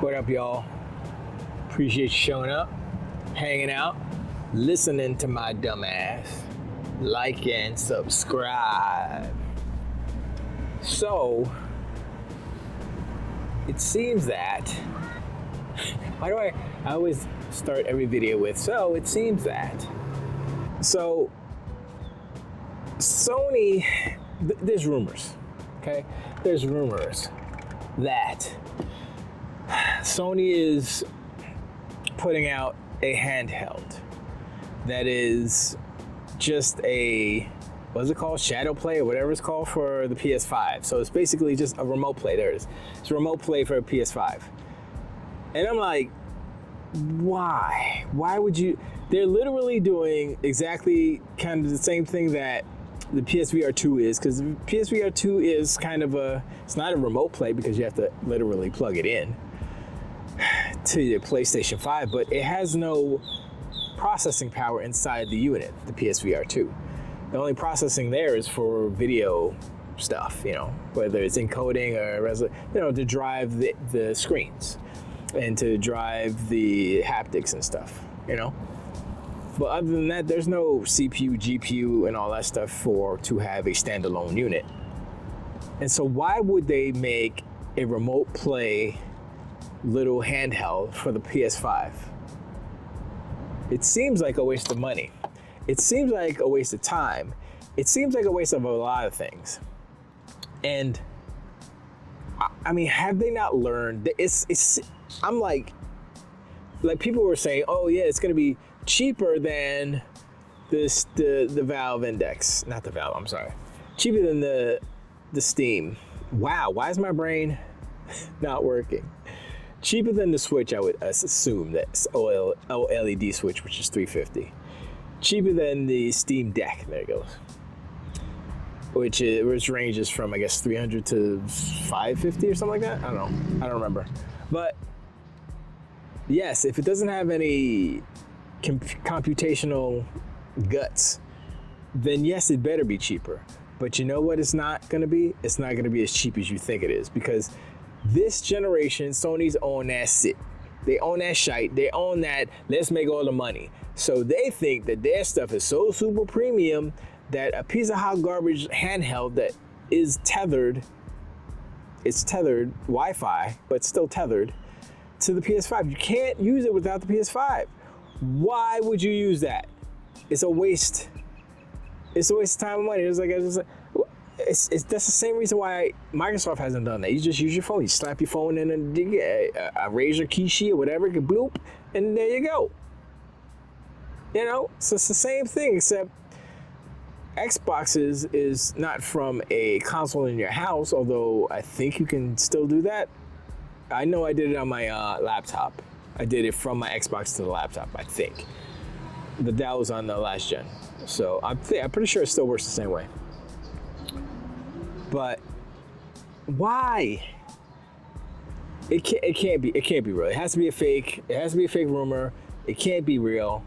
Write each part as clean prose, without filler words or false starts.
What up, y'all? Appreciate you showing up, hanging out, listening to my dumb ass. Like and subscribe. So, it seems that, why do I always start every video with, so it seems that. So, Sony, there's rumors, okay? There's rumors that Sony is putting out a handheld that is just a, what's it called? Shadow play or whatever it's called for the PS5. So it's basically just a remote play. There it is. It's a remote play for a PS5. And I'm like, why? Why would you? They're literally doing exactly kind of the same thing that the PSVR 2 is, because the PSVR 2 is kind of it's not a remote play because you have to literally plug it in to your PlayStation 5, but it has no processing power inside the unit, the PSVR 2. The only processing there is for video stuff, whether it's encoding or to drive the screens and to drive the haptics and stuff, But other than that, there's no CPU, GPU, and all that stuff to have a standalone unit. And so why would they make a remote play little handheld for the PS5? It seems like a waste of money. It seems like a waste of time. It seems like a waste of a lot of things. And I mean, have they not learned that I'm like people were saying, oh yeah, it's gonna be cheaper than the Valve Index. Not the Valve, I'm sorry. Cheaper than the Steam. Wow, why is my brain not working? Cheaper than the Switch, I would assume. That's OLED Switch, which is $350. Cheaper than the Steam Deck, there it goes. Which ranges from, I guess, $300 to $550 or something like that. I don't know. I don't remember. But yes, if it doesn't have any computational guts, then yes, it better be cheaper. But you know what it's not going to be? It's not going to be as cheap as you think it is, because this generation, Sony's own that shit. They own that shite. They own that, let's make all the money. So they think that their stuff is so super premium that a piece of hot garbage handheld that is tethered, it's tethered Wi-Fi, but still tethered to the PS5. You can't use it without the PS5. Why would you use that? It's a waste. It's a waste of time and money. That's the same reason why Microsoft hasn't done that. You just use your phone. You slap your phone in a Razer Kishi or whatever, you can bloop, and there you go. So it's the same thing, except Xbox is not from a console in your house, although I think you can still do that. I know I did it on my laptop. I did it from my Xbox to the laptop, I think. But that was on the last gen. So I'm pretty sure it still works the same way. But why? It can't be real. It has to be a fake. It has to be a fake rumor. It can't be real.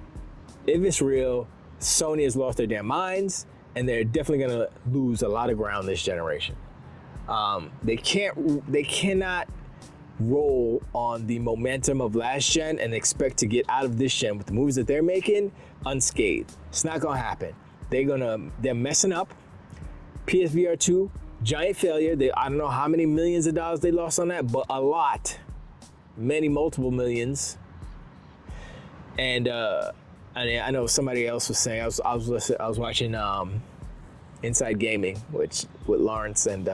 If it's real, Sony has lost their damn minds, and they're definitely gonna lose a lot of ground this generation. They cannot roll on the momentum of last gen and expect to get out of this gen with the moves that they're making unscathed. It's not gonna happen. They're messing up. PSVR 2, giant failure. I don't know how many millions of dollars they lost on that, but a lot. Multiple millions. And I know somebody else was saying, I was watching Inside Gaming, with Lawrence and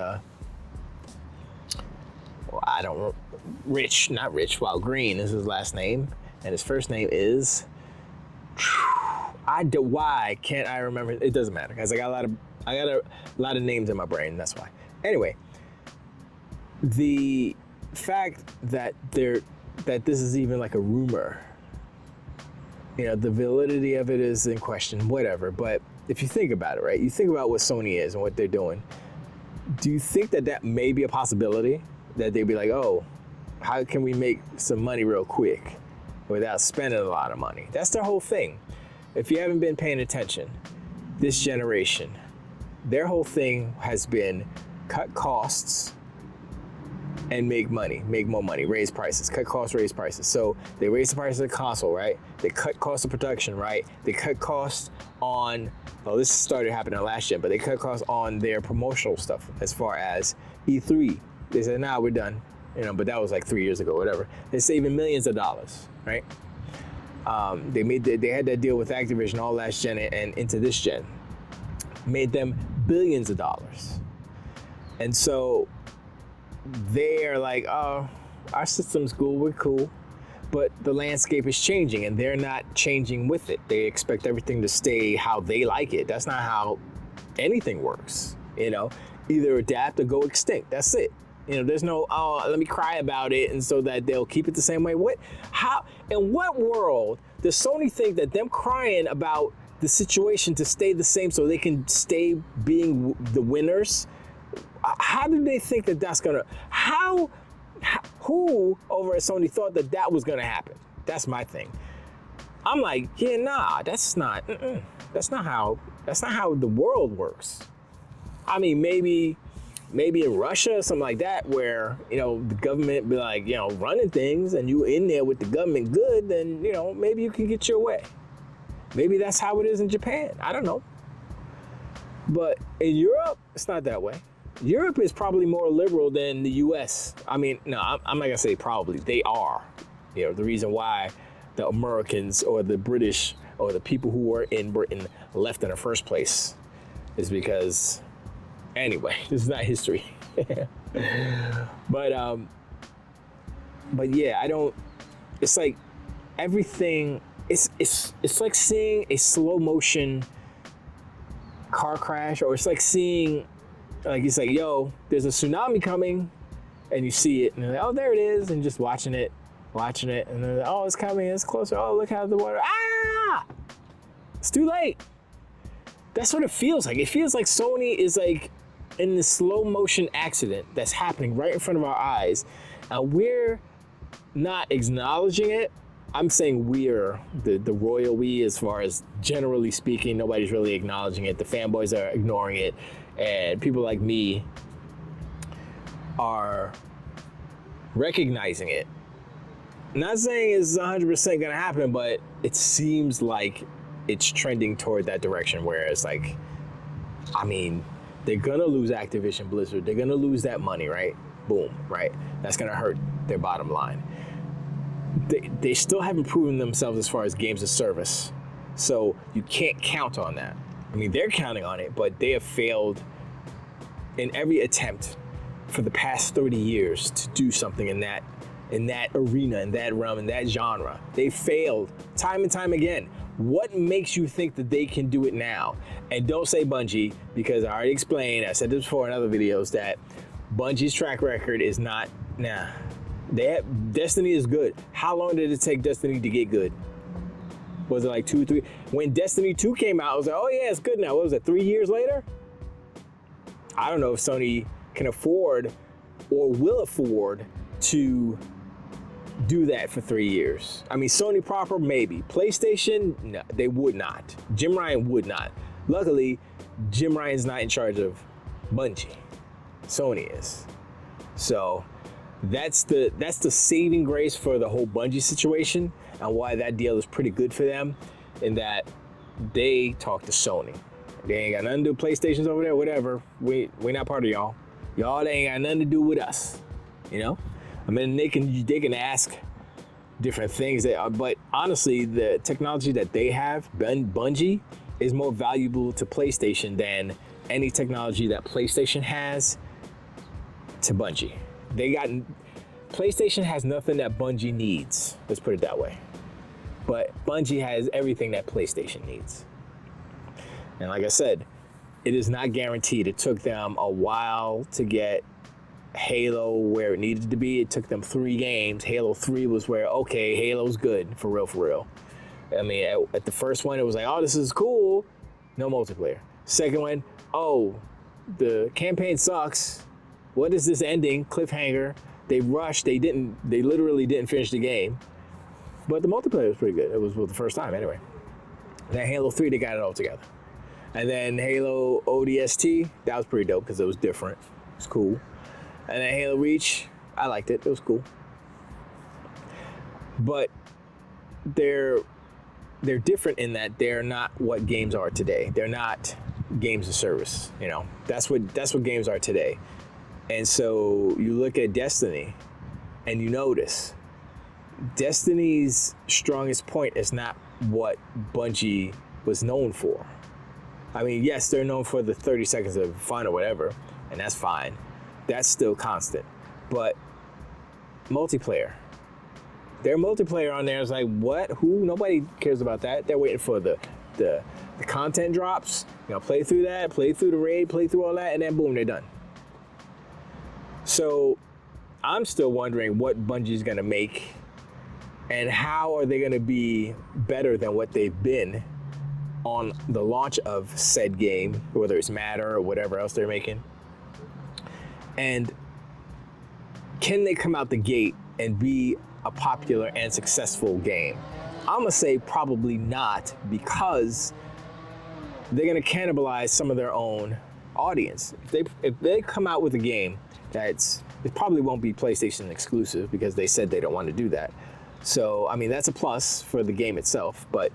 Green is his last name, and his first name is why can't I remember? It doesn't matter, guys. I got a lot of names in my brain. That's why. Anyway, the fact that this is even like a rumor, the validity of it is in question. Whatever. But if you think about it, right? You think about what Sony is and what they're doing. Do you think that may be a possibility? That they'd be like, oh, how can we make some money real quick without spending a lot of money? That's their whole thing. If you haven't been paying attention, this generation, their whole thing has been cut costs and make more money, raise prices, cut costs, raise prices. So they raise the price of the console, right? They cut costs of production, right? They cut costs on, this started happening last gen, but they cut costs on their promotional stuff as far as E3. They said, nah, we're done. But that was like 3 years ago, whatever. They're saving millions of dollars, right? They had that deal with Activision all last gen and into this gen. Made them billions of dollars. And so they're like, oh, our system's cool, we're cool. But the landscape is changing and they're not changing with it. They expect everything to stay how they like it. That's not how anything works, Either adapt or go extinct, that's it. There's no, let me cry about it and so that they'll keep it the same way. In what world does Sony think that them crying about the situation to stay the same so they can stay being the winners? How do they think that that's gonna, who over at Sony thought that was gonna happen? That's my thing. I'm like, yeah, nah, that's not how the world works. I mean, maybe in Russia or something like that, where, the government be like, running things and you in there with the government good, then, maybe you can get your way. Maybe that's how it is in Japan. I don't know. But in Europe, it's not that way. Europe is probably more liberal than the US. I mean, no, I'm not gonna say probably. They are. The reason why the Americans or the British or the people who were in Britain left in the first place is because, anyway, this is not history. But yeah, it's like everything, it's like seeing a slow motion car crash, or it's like seeing, it's like, yo, there's a tsunami coming, and you see it, and you're like, oh, there it is, and just watching it, and then, oh, it's coming, it's closer, oh, look how the water, it's too late. That's what it feels like. It feels like Sony is like in this slow motion accident that's happening right in front of our eyes, and we're not acknowledging it. I'm saying we're the royal we, as far as generally speaking, nobody's really acknowledging it. The fanboys are ignoring it, and people like me are recognizing it. Not saying it's 100% gonna happen, but it seems like it's trending toward that direction, where it's like, I mean, they're gonna lose Activision Blizzard. They're gonna lose that money, right? Boom, right? That's gonna hurt their bottom line. They still haven't proven themselves as far as games of service. So you can't count on that. I mean, they're counting on it, but they have failed in every attempt for the past 30 years to do something in that arena, in that realm, in that genre. They failed time and time again. What makes you think that they can do it now? And don't say Bungie, because I already explained, I said this before in other videos, that Bungie's track record is not, Destiny is good. How long did it take Destiny to get good? Was it like 2, 3? When Destiny 2 came out, I was like, oh yeah, it's good now. What was it, 3 years later? I don't know if Sony can afford or will afford to do that for 3 years. I mean, Sony proper, maybe. PlayStation, no, they would not. Jim Ryan would not. Luckily, Jim Ryan's not in charge of Bungie. Sony is. So that's the saving grace for the whole Bungie situation, and why that deal is pretty good for them, in that they talk to Sony. They ain't got nothing to do with PlayStation's over there, whatever. We not part of y'all. Y'all, they ain't got nothing to do with us. I mean, they can ask different things, but honestly, the technology that they have, Bungie, is more valuable to PlayStation than any technology that PlayStation has to Bungie. PlayStation has nothing that Bungie needs. Let's put it that way. But Bungie has everything that PlayStation needs. And like I said, it is not guaranteed. It took them a while to get Halo where it needed to be. It took them 3 games. Halo 3 was where, okay, Halo's good, for real. I mean, at the first one, it was like, oh, this is cool. No multiplayer. Second one, oh, the campaign sucks. What is this ending? Cliffhanger. They rushed. They literally didn't finish the game. But the multiplayer was pretty good. It was the first time, anyway. Then Halo 3, they got it all together. And then Halo ODST, that was pretty dope because it was different. It's cool. And then Halo Reach, I liked it. It was cool. But they're different in that they're not what games are today. They're not games of service. You know, that's what games are today. And so you look at Destiny, and you notice Destiny's strongest point is not what Bungie was known for. I mean, yes, they're known for the 30 seconds of fun or whatever, and that's fine. That's still constant. But multiplayer. Their multiplayer on there is like, what? Who? Nobody cares about that. They're waiting for the content drops. You know, play through that, play through the raid, play through all that, and then boom, they're done. So I'm still wondering what Bungie's gonna make and how are they gonna be better than what they've been on the launch of said game, whether it's Matter or whatever else they're making. And can they come out the gate and be a popular and successful game? I'm gonna say probably not, because they're gonna cannibalize some of their own audience. If they come out with a game it probably won't be PlayStation exclusive, because they said they don't want to do that. So, I mean, that's a plus for the game itself, but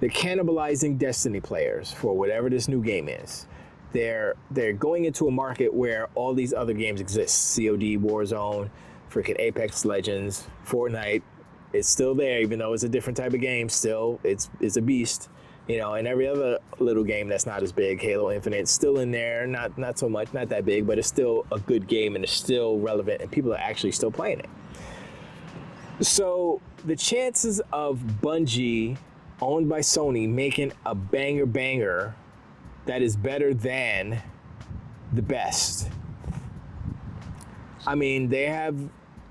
they're cannibalizing Destiny players for whatever this new game is. They're going into a market where all these other games exist. COD, Warzone, freaking Apex Legends, Fortnite. It's still there, even though it's a different type of game. Still, it's a beast. You know, and every other little game that's not as big, Halo Infinite, still in there, not so much, not that big, but it's still a good game and it's still relevant and people are actually still playing it. So the chances of Bungie, owned by Sony, making a banger that is better than the best. I mean,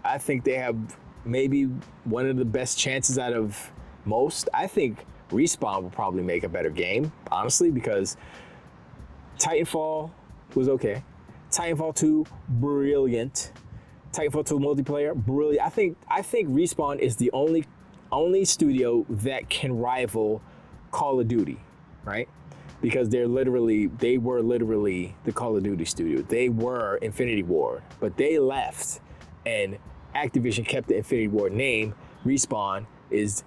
I think they have maybe one of the best chances out of most. I think Respawn will probably make a better game, honestly, because Titanfall was okay. Titanfall 2, brilliant. Titanfall 2 multiplayer, brilliant. I think Respawn is the only studio that can rival Call of Duty, right? Because they were literally the Call of Duty studio. They were Infinity Ward, but they left, and Activision kept the Infinity Ward name. Respawn is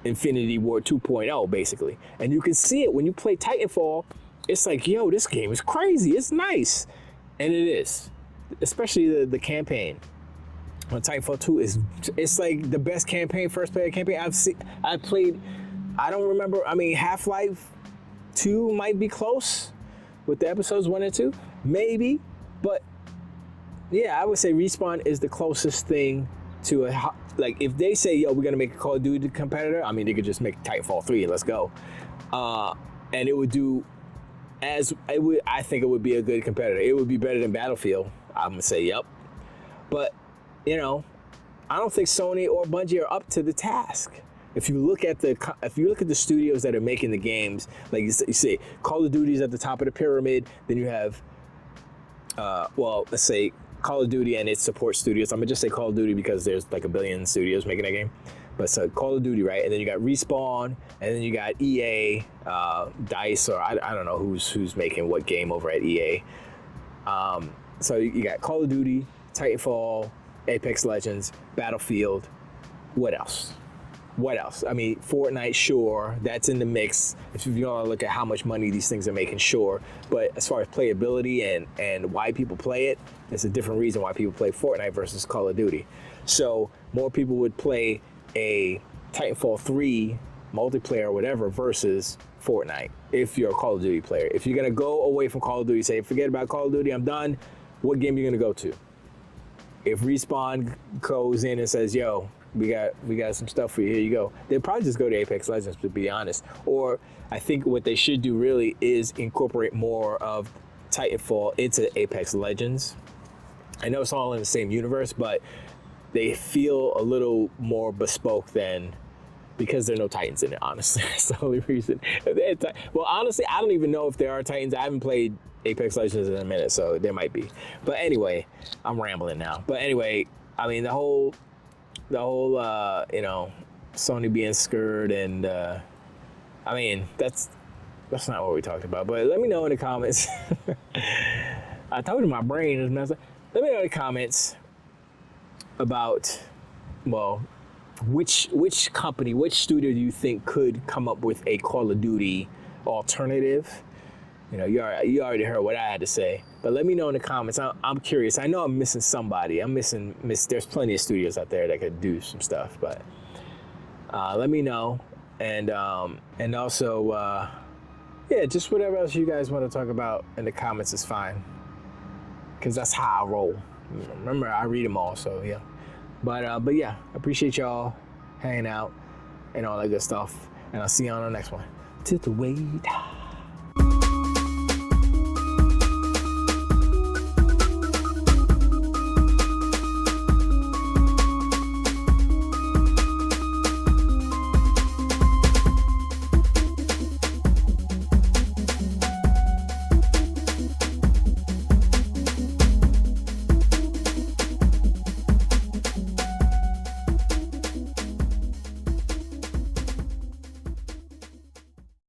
Infinity Ward 2.0, basically. And you can see it when you play Titanfall. It's like, yo, this game is crazy. It's nice. And it is. Especially the campaign on Titanfall 2 it's like the best campaign, first player campaign I've played. I don't remember. I mean, Half-Life 2 might be close with the episodes 1 and 2. Maybe. But yeah, I would say Respawn is the closest thing to like, if they say, yo, we're gonna make a Call of Duty competitor, I mean, they could just make Titanfall 3 and let's go. And it would do I think it would be a good competitor. It would be better than Battlefield. I'm gonna say, yep. But, you know, I don't think Sony or Bungie are up to the task. If you look at the studios that are making the games, like you say, Call of Duty's at the top of the pyramid, then you have, let's say Call of Duty and its support studios. I'm gonna just say Call of Duty because there's like a billion studios making that game. But so Call of Duty, right? And then you got Respawn, and then you got EA, DICE, or I don't know who's making what game over at EA. So you got Call of Duty, Titanfall, Apex Legends, Battlefield. What else? I mean, Fortnite, sure, that's in the mix. If you want to look at how much money these things are making, sure. But as far as playability and why people play it, it's a different reason why people play Fortnite versus Call of Duty. So more people would play a Titanfall 3 multiplayer or whatever versus Fortnite if you're a Call of Duty player. If you're going to go away from Call of Duty, say, forget about Call of Duty, I'm done, what game are you going to go to? If Respawn goes in and says, yo, we got some stuff for you, here you go, they'll probably just go to Apex Legends, to be honest. Or I think what they should do really is incorporate more of Titanfall into Apex Legends. I know it's all in the same universe, but they feel a little more bespoke than, because there are no Titans in it, honestly. That's the only reason. Well, honestly, I don't even know if there are Titans. I haven't played Apex Legends in a minute, so there might be. But anyway, I'm rambling now. But anyway, I mean, the whole Sony being scared, and I mean, that's not what we talked about. But let me know in the comments. I told you my brain is messed up. Let me know in the comments about, well, which company, which studio do you think could come up with a Call of Duty alternative? You know, you already heard what I had to say, but let me know in the comments. I'm curious. I know I'm missing somebody. There's plenty of studios out there that could do some stuff, but let me know. And also, yeah, just whatever else you guys want to talk about in the comments is fine, because that's how I roll. Remember, I read them all, so yeah. But yeah, I appreciate y'all hanging out and all that good stuff, and I'll see you on the next one. To the way.